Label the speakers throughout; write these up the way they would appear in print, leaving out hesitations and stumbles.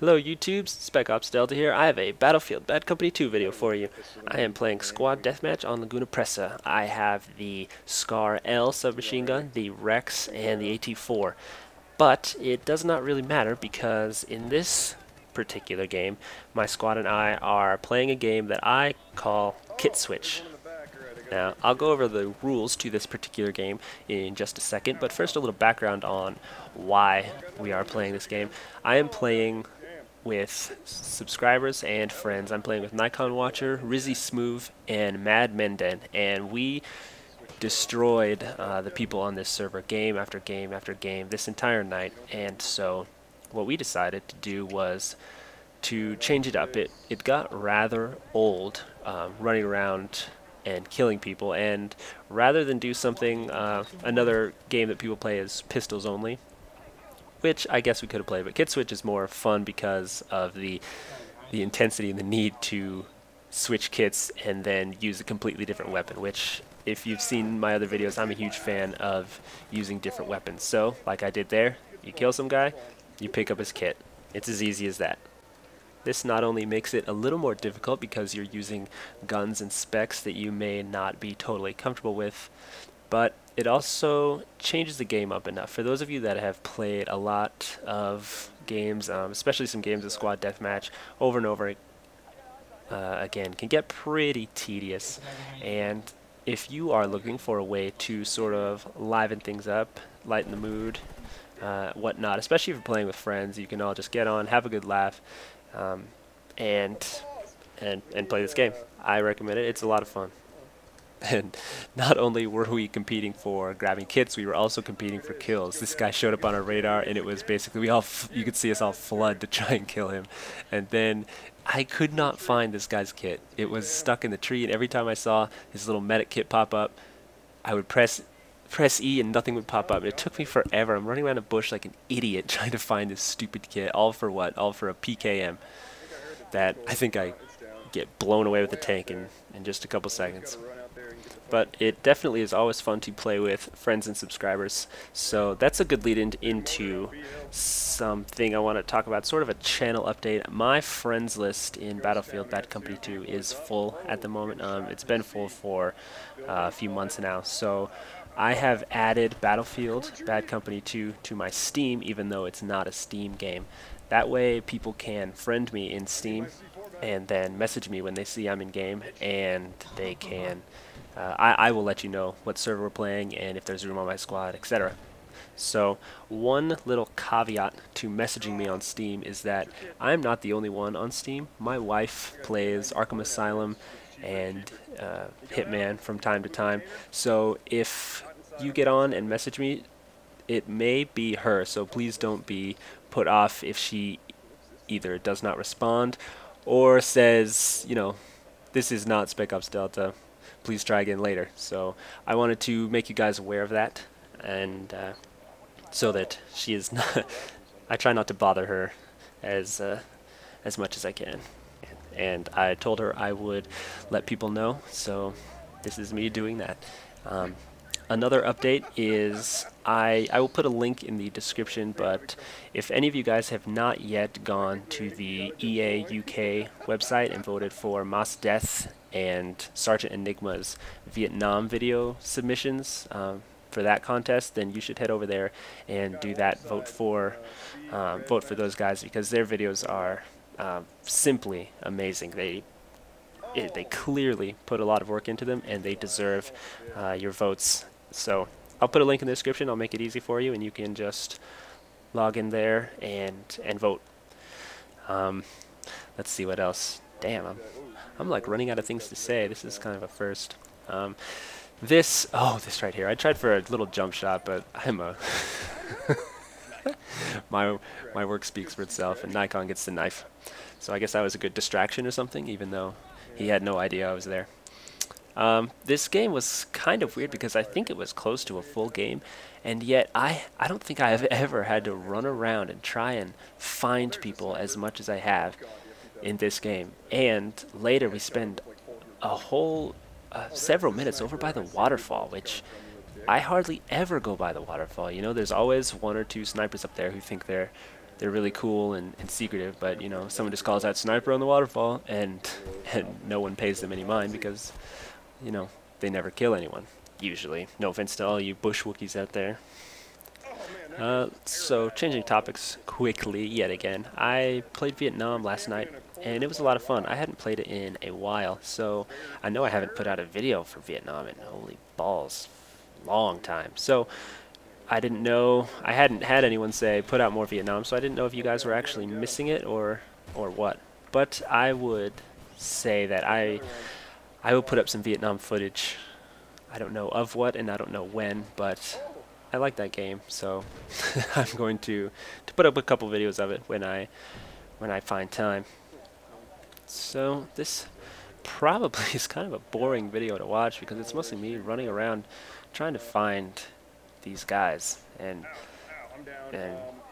Speaker 1: Hello YouTube, Spec Ops Delta here. I have a Battlefield Bad Company 2 video for you. I am playing Squad Deathmatch on Laguna Presa. I have the Scar L submachine gun, the Rex, and the AT-4. But it does not really matter because in this particular game, my squad and I are playing a game that I call KitSwitch. Now, I'll go over the rules to this particular game in just a second, but first a little background on why we are playing this game. I am playing with subscribers and friends. I'm playing with Nikon Watcher, Rizzy Smooth, and Mad Menden, and we destroyed the people on this server game after game after game this entire night. And so what we decided to do was to change it up. It got rather old running around and killing people, and rather than do something, another game that people play is pistols only, which I guess we could have played, but KitSwitch is more fun because of the intensity and the need to switch kits and then use a completely different weapon, which if you've seen my other videos, I'm a huge fan of using different weapons. So, like I did there, you kill some guy, you pick up his kit. It's as easy as that. This not only makes it a little more difficult because you're using guns and specs that you may not be totally comfortable with, but it also changes the game up enough. For those of you that have played a lot of games, especially some games of Squad Deathmatch, over and over again, can get pretty tedious. And if you are looking for a way to sort of liven things up, lighten the mood, whatnot, especially if you're playing with friends, you can all just get on, have a good laugh, and play this game. I recommend it. It's a lot of fun. And not only were we competing for grabbing kits, we were also competing for kills. This guy showed up on our radar, and it was basically you could see us all flood to try and kill him. And then I could not find this guy's kit. It was stuck in the tree, and every time I saw his little medic kit pop up, I would press E and nothing would pop up. And it took me forever. I'm running around a bush like an idiot trying to find this stupid kit. All for what? All for a PKM that I think I get blown away with the tank in just a couple seconds. But it definitely is always fun to play with friends and subscribers. So that's a good lead into something I want to talk about, sort of a channel update. My friends list in Battlefield Bad Company 2 is full at the moment. It's been full for a few months now. So I have added Battlefield Bad Company 2 to my Steam, even though it's not a Steam game. That way people can friend me in Steam and then message me when they see I'm in game, and they can I will let you know what server we're playing and if there's room on my squad, etc. So one little caveat to messaging me on Steam is that I'm not the only one on Steam. My wife plays Arkham Asylum and Hitman from time to time. So if you get on and message me, it may be her. So please don't be put off if she either does not respond or says, you know, this is not Spec Ops Delta, please try again later. So I wanted to make you guys aware of that, and so that she is not I try not to bother her as much as I can. And I told her I would let people know, so this is me doing that. Another update is I will put a link in the description, but if any of you guys have not yet gone to the EA UK website and voted for Mos Death and Sergeant Enigma's Vietnam video submissions for that contest, then you should head over there and do that. Vote for those guys, because their videos are simply amazing. They clearly put a lot of work into them, and they deserve your votes. So I'll put a link in the description. I'll make it easy for you, and you can just log in there and vote. Let's see what else. Damn, I'm like running out of things to say. This is kind of a first. This right here. I tried for a little jump shot, but I'm a my work speaks for itself, and Nikon gets the knife. So I guess that was a good distraction or something, even though he had no idea I was there. This game was kind of weird because I think it was close to a full game, and yet I don't think I have ever had to run around and try and find people as much as I have in this game. And later we spend a whole several minutes over by the waterfall, which I hardly ever go by the waterfall. You know, there's always one or two snipers up there who think they're they're really cool and secretive, but you know, someone just calls out sniper on the waterfall, and no one pays them any mind because, you know, they never kill anyone usually. No offense to all you bush Wookiees out there. So changing topics quickly yet again, I played Vietnam last night and it was a lot of fun. I hadn't played it in a while, so I know I haven't put out a video for Vietnam in, holy balls, long time. So I didn't know, I hadn't had anyone say put out more Vietnam, so I didn't know if you guys were actually missing it or what. But I would say that I will put up some Vietnam footage. I don't know of what and I don't know when, but I like that game, so I'm going to put up a couple videos of it when I find time. So this probably is kind of a boring video to watch because it's mostly me running around trying to find these guys, and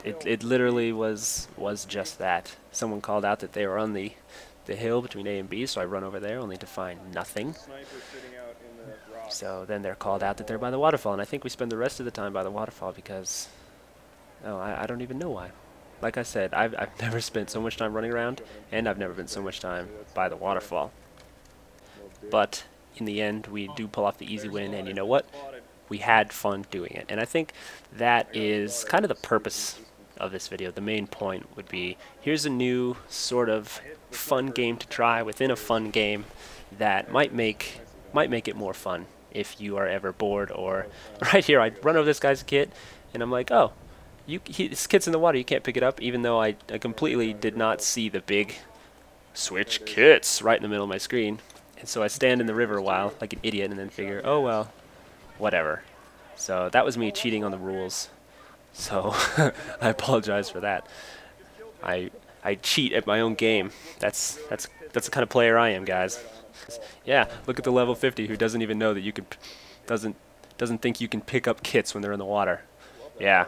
Speaker 1: it literally was just that. Someone called out that they were on the hill between A and B, so I run over there only to find nothing. So then they're called out that they're by the waterfall, and I think we spend the rest of the time by the waterfall because, oh, I don't even know why. Like I said, I've never spent so much time running around, and I've never been so much time by the waterfall. But in the end, we do pull off the easy win, and you know what? We had fun doing it. And I think that is kind of the purpose of this video. The main point would be, here's a new sort of fun game to try within a fun game that might make it more fun if you are ever bored. Or right here, I run over this guy's kit, and I'm like, oh, this kit's in the water, you can't pick it up, even though I completely did not see the big switch kits right in the middle of my screen. And so I stand in the river a while, like an idiot, and then figure, oh well, whatever. So that was me cheating on the rules. So I apologize for that. I cheat at my own game. That's the kind of player I am, guys. Yeah, look at the level 50 who doesn't even know that you could, doesn't think you can pick up kits when they're in the water. Yeah,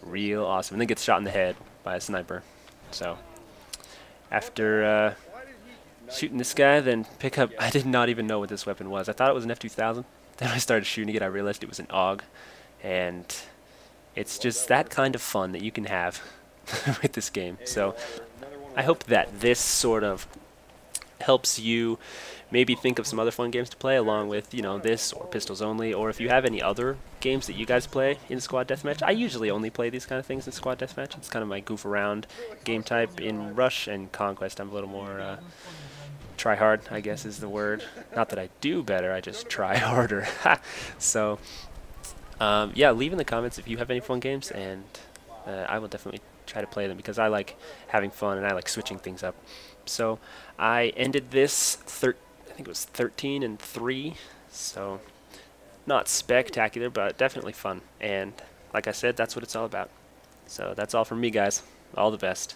Speaker 1: real awesome. And then gets shot in the head by a sniper. So after shooting this guy, then pick up, I did not even know what this weapon was. I thought it was an F2000. Then I started shooting it, I realized it was an AUG. And it's just that kind of fun that you can have with this game. So I hope that this sort of helps you maybe think of some other fun games to play along with, you know, this or Pistols Only, or if you have any other games that you guys play in Squad Deathmatch. I usually only play these kind of things in Squad Deathmatch. It's kind of my goof around game type. In Rush and Conquest, I'm a little more try hard, I guess is the word. Not that I do better, I just try harder. So yeah, leave in the comments if you have any fun games, and I will definitely try to play them because I like having fun and I like switching things up. So I ended this, I think it was 13-3, so not spectacular, but definitely fun. And like I said, that's what it's all about. So that's all from me, guys. All the best.